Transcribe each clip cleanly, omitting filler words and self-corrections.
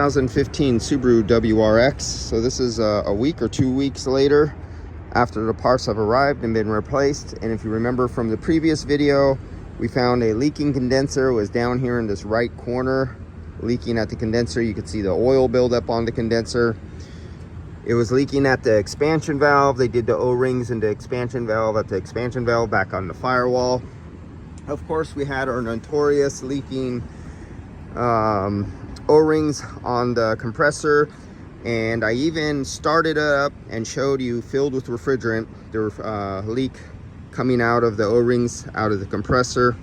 2015 Subaru WRX. So this is a week or 2 weeks later after the parts have arrived and been replaced. And if you remember from the previous video, we found a leaking condenser. It was down here in this right corner, leaking at the condenser. You could see the oil buildup on the condenser. It was leaking at the expansion valve. They did the O-rings in the expansion valve, at the expansion valve back on the firewall. Of course, we had our notorious leaking O-rings on the compressor, and I even started it up and showed you filled with refrigerant. There were leak coming out of the O-rings out of the compressor.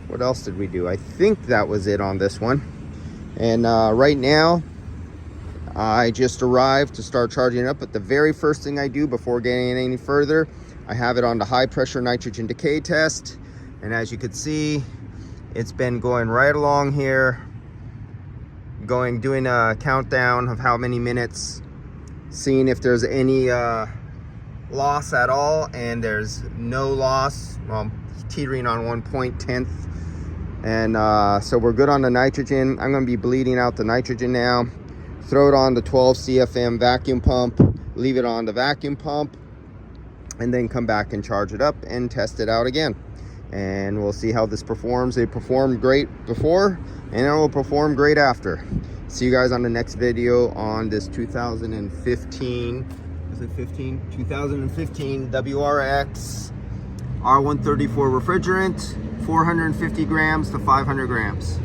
What else did we do? I think that was it on this one. And right now I just arrived to start charging it up, but the very first thing I do before getting any further, I have it on the high pressure nitrogen decay test. And as you can see, it's been going right along here, doing a countdown of how many minutes, seeing if there's any loss at all, and there's no loss. Well, teetering on 1.10th, and so we're good on the nitrogen. I'm going to be bleeding out the nitrogen now. Throw it on the 12 CFM vacuum pump, leave it on the vacuum pump, and then come back and charge it up and test it out again. And we'll see how this performs. It performed great before, and it will perform great after. See you guys on the next video on this 2015 WRX R134 refrigerant, 450 grams to 500 grams.